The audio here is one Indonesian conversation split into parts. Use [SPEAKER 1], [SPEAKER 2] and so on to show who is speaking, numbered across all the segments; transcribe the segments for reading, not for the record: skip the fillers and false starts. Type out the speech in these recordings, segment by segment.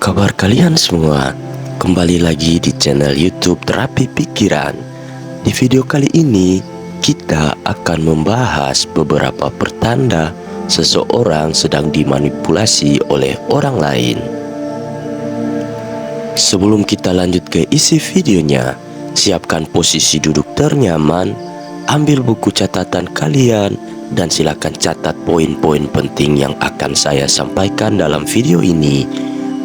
[SPEAKER 1] kabar kalian semua? Kembali lagi di channel YouTube Terapi Pikiran. Di video kali ini kita akan membahas beberapa pertanda seseorang sedang dimanipulasi oleh orang lain. Sebelum kita lanjut ke isi videonya, siapkan posisi duduk ternyaman, ambil buku catatan kalian, dan silakan catat poin-poin penting yang akan saya sampaikan dalam video ini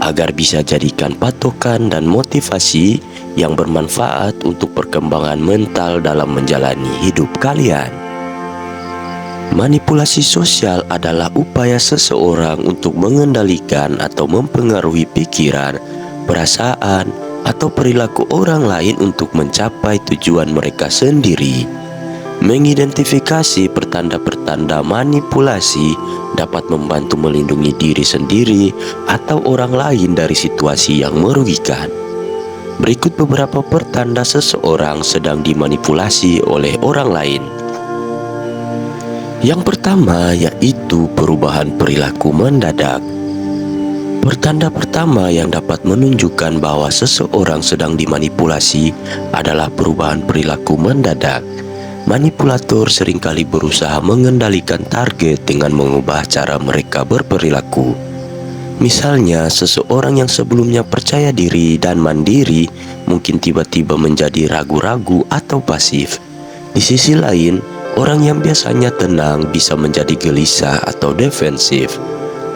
[SPEAKER 1] agar bisa jadikan patokan dan motivasi yang bermanfaat untuk perkembangan mental dalam menjalani hidup kalian. Manipulasi sosial adalah upaya seseorang untuk mengendalikan atau mempengaruhi pikiran, perasaan, atau perilaku orang lain untuk mencapai tujuan mereka sendiri. Mengidentifikasi pertanda-pertanda manipulasi dapat membantu melindungi diri sendiri atau orang lain dari situasi yang merugikan. Berikut beberapa pertanda seseorang sedang dimanipulasi oleh orang lain. Yang pertama yaitu perubahan perilaku mendadak. Pertanda pertama yang dapat menunjukkan bahwa seseorang sedang dimanipulasi adalah perubahan perilaku mendadak. Manipulator seringkali berusaha mengendalikan target dengan mengubah cara mereka berperilaku. Misalnya, seseorang yang sebelumnya percaya diri dan mandiri mungkin tiba-tiba menjadi ragu-ragu atau pasif. Di sisi lain, orang yang biasanya tenang bisa menjadi gelisah atau defensif.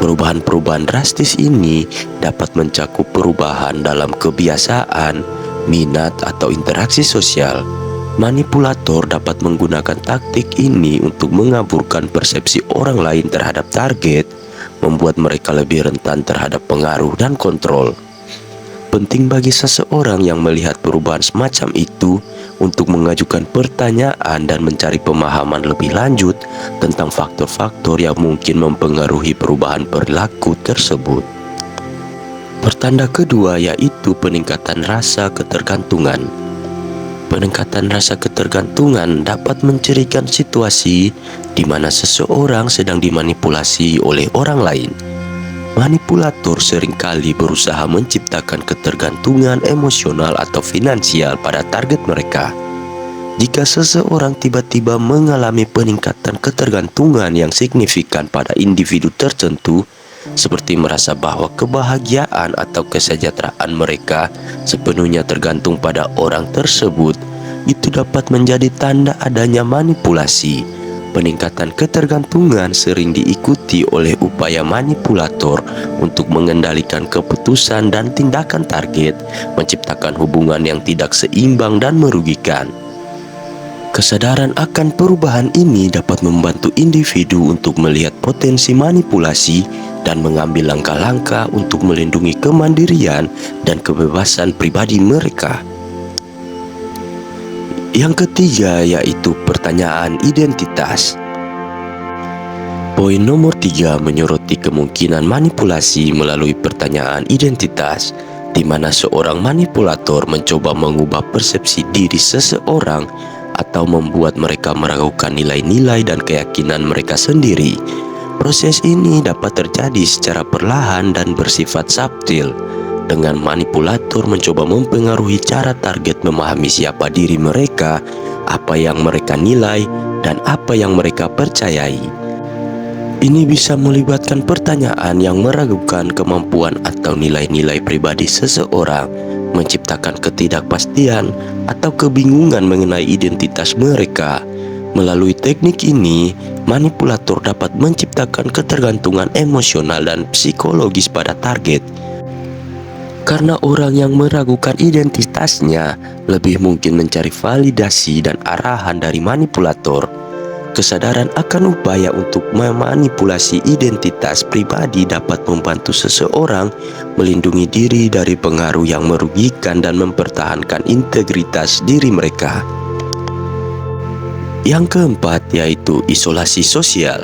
[SPEAKER 1] Perubahan-perubahan drastis ini dapat mencakup perubahan dalam kebiasaan, minat, atau interaksi sosial. Manipulator dapat menggunakan taktik ini untuk mengaburkan persepsi orang lain terhadap target, membuat mereka lebih rentan terhadap pengaruh dan kontrol. Penting bagi seseorang yang melihat perubahan semacam itu untuk mengajukan pertanyaan dan mencari pemahaman lebih lanjut tentang faktor-faktor yang mungkin mempengaruhi perubahan perilaku tersebut. Pertanda kedua yaitu peningkatan rasa ketergantungan. Peningkatan rasa ketergantungan dapat mencirikan situasi di mana seseorang sedang dimanipulasi oleh orang lain. Manipulator seringkali berusaha menciptakan ketergantungan emosional atau finansial pada target mereka. Jika seseorang tiba-tiba mengalami peningkatan ketergantungan yang signifikan pada individu tertentu, seperti merasa bahwa kebahagiaan atau kesejahteraan mereka sepenuhnya tergantung pada orang tersebut, itu dapat menjadi tanda adanya manipulasi. Peningkatan ketergantungan sering diikuti oleh upaya manipulator untuk mengendalikan keputusan dan tindakan target, menciptakan hubungan yang tidak seimbang dan merugikan. Kesadaran akan perubahan ini dapat membantu individu untuk melihat potensi manipulasi dan mengambil langkah-langkah untuk melindungi kemandirian dan kebebasan pribadi mereka. Yang ketiga yaitu pertanyaan identitas. Poin nomor 3 menyoroti kemungkinan manipulasi melalui pertanyaan identitas, di mana seorang manipulator mencoba mengubah persepsi diri seseorang atau membuat mereka meragukan nilai-nilai dan keyakinan mereka sendiri. Proses ini dapat terjadi secara perlahan dan bersifat subtil, dengan manipulator mencoba mempengaruhi cara target memahami siapa diri mereka, apa yang mereka nilai, dan apa yang mereka percayai. Ini bisa melibatkan pertanyaan yang meragukan kemampuan atau nilai-nilai pribadi seseorang, menciptakan ketidakpastian atau kebingungan mengenai identitas mereka. Melalui teknik ini, manipulator dapat menciptakan ketergantungan emosional dan psikologis pada target. Karena orang yang meragukan identitasnya lebih mungkin mencari validasi dan arahan dari manipulator. Kesadaran akan upaya untuk memanipulasi identitas pribadi dapat membantu seseorang melindungi diri dari pengaruh yang merugikan dan mempertahankan integritas diri mereka. Yang keempat yaitu isolasi sosial.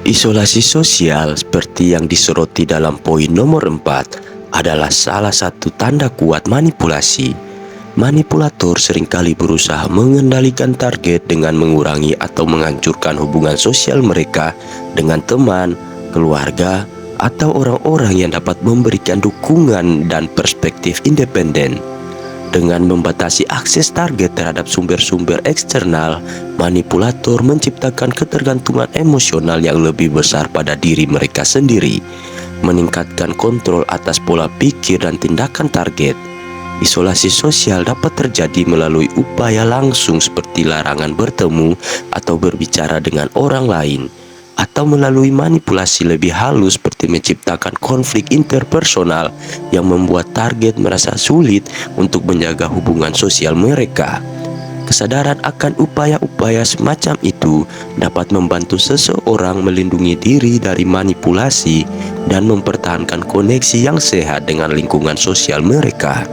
[SPEAKER 1] Isolasi sosial seperti yang disoroti dalam poin nomor 4 adalah salah satu tanda kuat manipulasi. Manipulator seringkali berusaha mengendalikan target dengan mengurangi atau menghancurkan hubungan sosial mereka dengan teman, keluarga, atau orang-orang yang dapat memberikan dukungan dan perspektif independen. Dengan membatasi akses target terhadap sumber-sumber eksternal, manipulator menciptakan ketergantungan emosional yang lebih besar pada diri mereka sendiri, meningkatkan kontrol atas pola pikir dan tindakan target. Isolasi sosial dapat terjadi melalui upaya langsung seperti larangan bertemu atau berbicara dengan orang lain, atau melalui manipulasi lebih halus seperti menciptakan konflik interpersonal yang membuat target merasa sulit untuk menjaga hubungan sosial mereka. Kesadaran akan upaya-upaya semacam itu dapat membantu seseorang melindungi diri dari manipulasi dan mempertahankan koneksi yang sehat dengan lingkungan sosial mereka.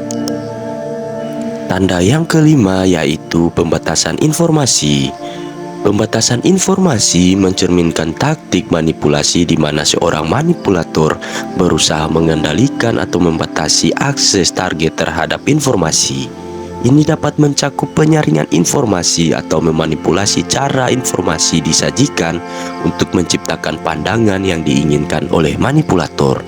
[SPEAKER 1] Tanda yang kelima yaitu pembatasan informasi. Pembatasan informasi mencerminkan taktik manipulasi di mana seorang manipulator berusaha mengendalikan atau membatasi akses target terhadap informasi. Ini dapat mencakup penyaringan informasi atau memanipulasi cara informasi disajikan untuk menciptakan pandangan yang diinginkan oleh manipulator.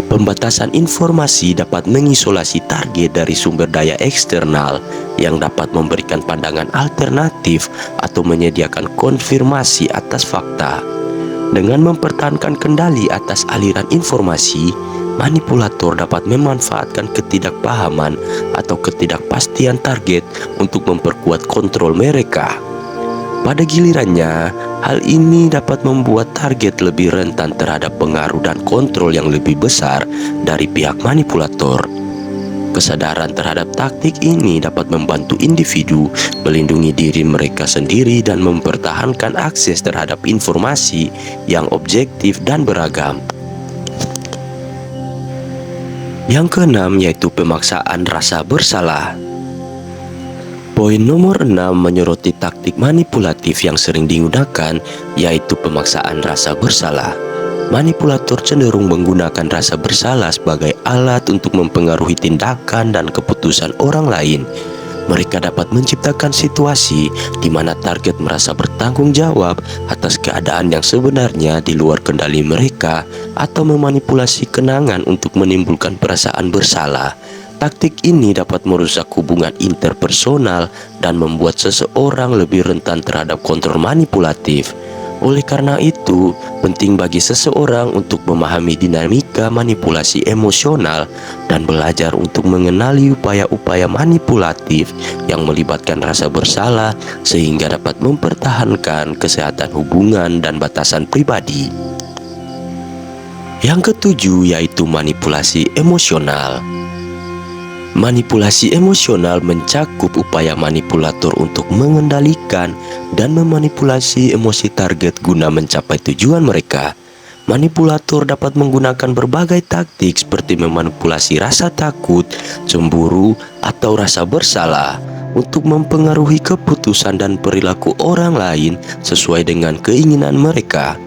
[SPEAKER 1] Pembatasan informasi dapat mengisolasi target dari sumber daya eksternal yang dapat memberikan pandangan alternatif atau menyediakan konfirmasi atas fakta. Dengan mempertahankan kendali atas aliran informasi, manipulator dapat memanfaatkan ketidakpahaman atau ketidakpastian target untuk memperkuat kontrol mereka. Pada gilirannya, hal ini dapat membuat target lebih rentan terhadap pengaruh dan kontrol yang lebih besar dari pihak manipulator. Kesadaran terhadap taktik ini dapat membantu individu melindungi diri mereka sendiri dan mempertahankan akses terhadap informasi yang objektif dan beragam. Yang keenam yaitu pemaksaan rasa bersalah. Poin nomor 6 menyoroti taktik manipulatif yang sering digunakan, yaitu pemaksaan rasa bersalah. Manipulator cenderung menggunakan rasa bersalah sebagai alat untuk mempengaruhi tindakan dan keputusan orang lain. Mereka dapat menciptakan situasi di mana target merasa bertanggung jawab atas keadaan yang sebenarnya di luar kendali mereka, atau memanipulasi kenangan untuk menimbulkan perasaan bersalah. Taktik ini dapat merusak hubungan interpersonal dan membuat seseorang lebih rentan terhadap kontrol manipulatif. Oleh karena itu, penting bagi seseorang untuk memahami dinamika manipulasi emosional dan belajar untuk mengenali upaya-upaya manipulatif yang melibatkan rasa bersalah sehingga dapat mempertahankan kesehatan hubungan dan batasan pribadi. Yang ketujuh yaitu manipulasi emosional. Manipulasi emosional mencakup upaya manipulator untuk mengendalikan dan memanipulasi emosi target guna mencapai tujuan mereka. Manipulator dapat menggunakan berbagai taktik seperti memanipulasi rasa takut, cemburu, atau rasa bersalah untuk mempengaruhi keputusan dan perilaku orang lain sesuai dengan keinginan mereka.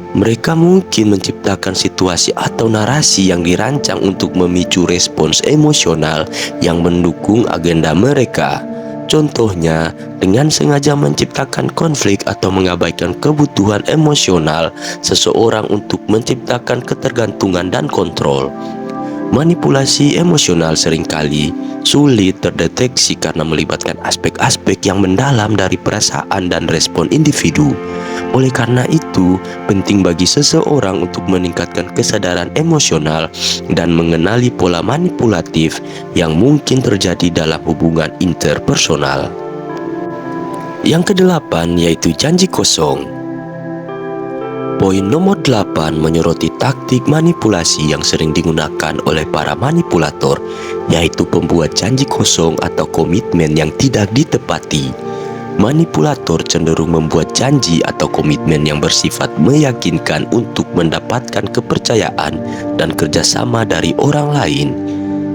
[SPEAKER 1] Mereka mungkin menciptakan situasi atau narasi yang dirancang untuk memicu respons emosional yang mendukung agenda mereka. Contohnya, dengan sengaja menciptakan konflik atau mengabaikan kebutuhan emosional seseorang untuk menciptakan ketergantungan dan kontrol. Manipulasi emosional seringkali sulit terdeteksi karena melibatkan aspek-aspek yang mendalam dari perasaan dan respon individu. Oleh karena itu, penting bagi seseorang untuk meningkatkan kesadaran emosional dan mengenali pola manipulatif yang mungkin terjadi dalam hubungan interpersonal. Yang kedelapan yaitu janji kosong. Poin nomor 8 menyoroti taktik manipulasi yang sering digunakan oleh para manipulator, yaitu pembuat janji kosong atau komitmen yang tidak ditepati. Manipulator cenderung membuat janji atau komitmen yang bersifat meyakinkan untuk mendapatkan kepercayaan dan kerjasama dari orang lain.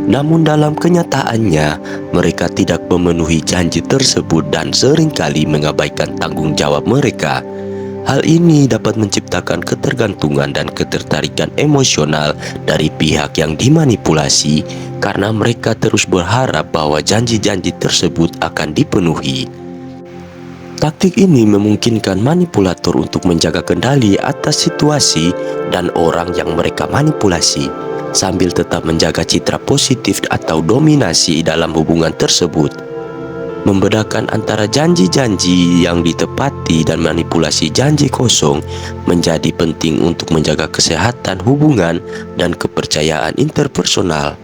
[SPEAKER 1] Namun dalam kenyataannya, mereka tidak memenuhi janji tersebut dan seringkali mengabaikan tanggung jawab mereka. Hal ini dapat menciptakan ketergantungan dan ketertarikan emosional dari pihak yang dimanipulasi karena mereka terus berharap bahwa janji-janji tersebut akan dipenuhi. Taktik ini memungkinkan manipulator untuk menjaga kendali atas situasi dan orang yang mereka manipulasi, sambil tetap menjaga citra positif atau dominasi dalam hubungan tersebut. Membedakan antara janji-janji yang ditepati dan manipulasi janji kosong menjadi penting untuk menjaga kesehatan hubungan dan kepercayaan interpersonal.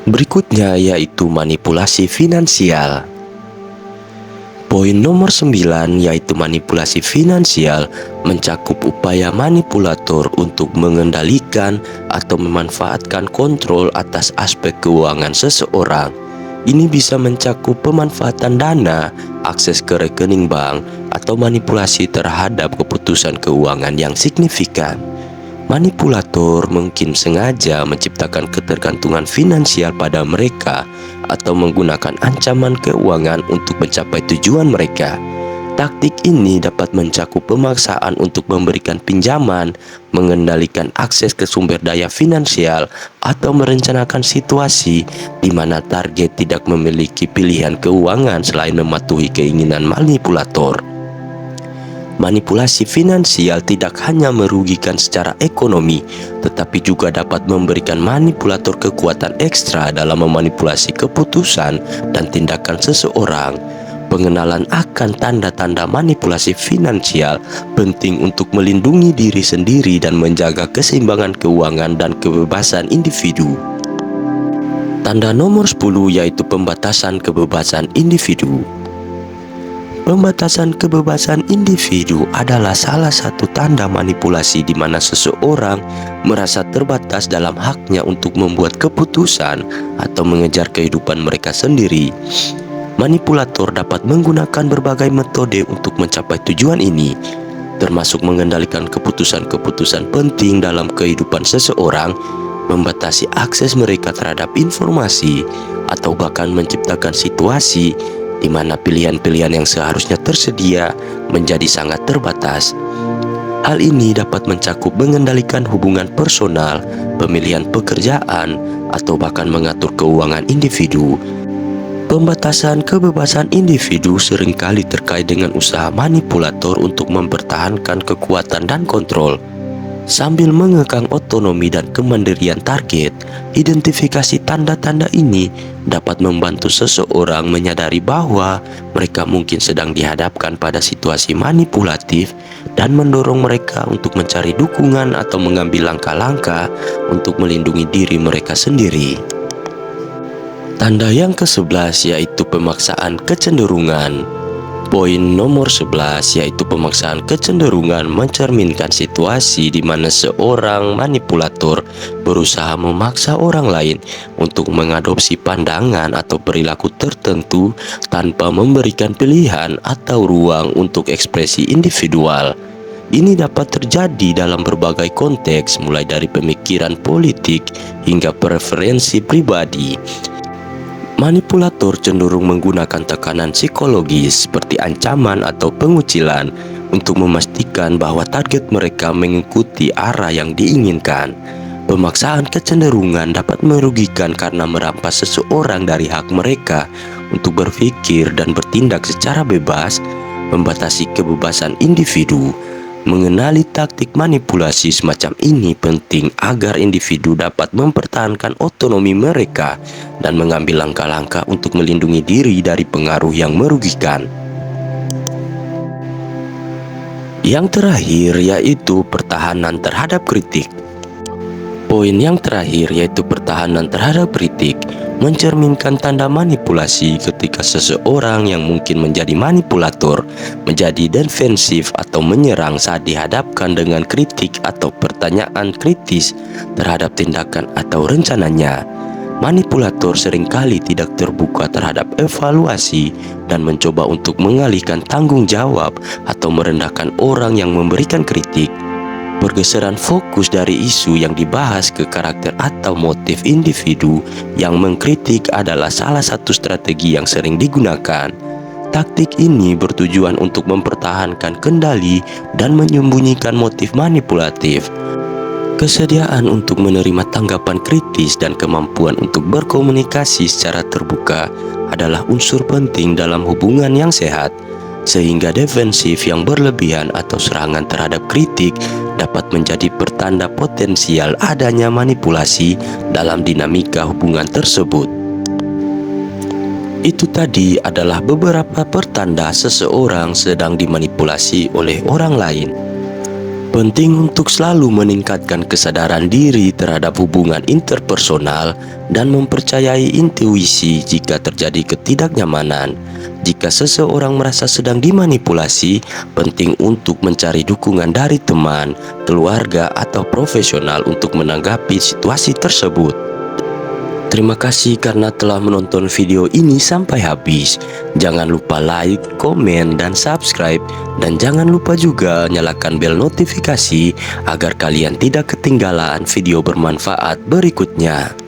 [SPEAKER 1] Berikutnya yaitu manipulasi finansial. Poin nomor 9 yaitu manipulasi finansial mencakup upaya manipulator untuk mengendalikan atau memanfaatkan kontrol atas aspek keuangan seseorang. Ini bisa mencakup pemanfaatan dana, akses ke rekening bank, atau manipulasi terhadap keputusan keuangan yang signifikan. Manipulator mungkin sengaja menciptakan ketergantungan finansial pada mereka atau menggunakan ancaman keuangan untuk mencapai tujuan mereka. Taktik ini dapat mencakup pemaksaan untuk memberikan pinjaman, mengendalikan akses ke sumber daya finansial, atau merencanakan situasi di mana target tidak memiliki pilihan keuangan selain mematuhi keinginan manipulator. Manipulasi finansial tidak hanya merugikan secara ekonomi, tetapi juga dapat memberikan manipulator kekuatan ekstra dalam memanipulasi keputusan dan tindakan seseorang. Pengenalan akan tanda-tanda manipulasi finansial penting untuk melindungi diri sendiri dan menjaga keseimbangan keuangan dan kebebasan individu. Tanda nomor 10 yaitu pembatasan kebebasan individu. Pembatasan kebebasan individu adalah salah satu tanda manipulasi di mana seseorang merasa terbatas dalam haknya untuk membuat keputusan atau mengejar kehidupan mereka sendiri. Manipulator dapat menggunakan berbagai metode untuk mencapai tujuan ini, termasuk mengendalikan keputusan-keputusan penting dalam kehidupan seseorang, membatasi akses mereka terhadap informasi, atau bahkan menciptakan situasi di mana pilihan-pilihan yang seharusnya tersedia menjadi sangat terbatas. Hal ini dapat mencakup mengendalikan hubungan personal, pemilihan pekerjaan, atau bahkan mengatur keuangan individu. Pembatasan kebebasan individu seringkali terkait dengan usaha manipulator untuk mempertahankan kekuatan dan kontrol. Sambil mengekang otonomi dan kemandirian target, identifikasi tanda-tanda ini dapat membantu seseorang menyadari bahwa mereka mungkin sedang dihadapkan pada situasi manipulatif dan mendorong mereka untuk mencari dukungan atau mengambil langkah-langkah untuk melindungi diri mereka sendiri. Tanda yang ke-11 yaitu pemaksaan kecenderungan. Poin nomor 11 yaitu pemaksaan kecenderungan mencerminkan situasi di mana seorang manipulator berusaha memaksa orang lain untuk mengadopsi pandangan atau perilaku tertentu tanpa memberikan pilihan atau ruang untuk ekspresi individual. Ini dapat terjadi dalam berbagai konteks, mulai dari pemikiran politik hingga preferensi pribadi. Manipulator cenderung menggunakan tekanan psikologis seperti ancaman atau pengucilan untuk memastikan bahwa target mereka mengikuti arah yang diinginkan. Pemaksaan kecenderungan dapat merugikan karena merampas seseorang dari hak mereka untuk berpikir dan bertindak secara bebas, membatasi kebebasan individu. Mengenali taktik manipulasi semacam ini penting agar individu dapat mempertahankan otonomi mereka dan mengambil langkah-langkah untuk melindungi diri dari pengaruh yang merugikan. Yang terakhir yaitu pertahanan terhadap kritik. Poin yang terakhir yaitu pertahanan terhadap kritik mencerminkan tanda manipulasi ketika seseorang yang mungkin menjadi manipulator menjadi defensif atau menyerang saat dihadapkan dengan kritik atau pertanyaan kritis terhadap tindakan atau rencananya. Manipulator seringkali tidak terbuka terhadap evaluasi dan mencoba untuk mengalihkan tanggung jawab atau merendahkan orang yang memberikan kritik. Pergeseran fokus dari isu yang dibahas ke karakter atau motif individu yang mengkritik adalah salah satu strategi yang sering digunakan. Taktik ini bertujuan untuk mempertahankan kendali dan menyembunyikan motif manipulatif. Kesediaan untuk menerima tanggapan kritis dan kemampuan untuk berkomunikasi secara terbuka adalah unsur penting dalam hubungan yang sehat. sehingga defensif yang berlebihan atau serangan terhadap kritik dapat menjadi pertanda potensial adanya manipulasi dalam dinamika hubungan tersebut. Itu tadi adalah beberapa pertanda seseorang sedang dimanipulasi oleh orang lain. Penting untuk selalu meningkatkan kesadaran diri terhadap hubungan interpersonal dan mempercayai intuisi jika terjadi ketidaknyamanan. Jika seseorang merasa sedang dimanipulasi, penting untuk mencari dukungan dari teman, keluarga, atau profesional untuk menanggapi situasi tersebut. Terima kasih karena telah menonton video ini sampai habis. Jangan lupa like, komen, dan subscribe. Dan jangan lupa juga nyalakan bel notifikasi agar kalian tidak ketinggalan video bermanfaat berikutnya.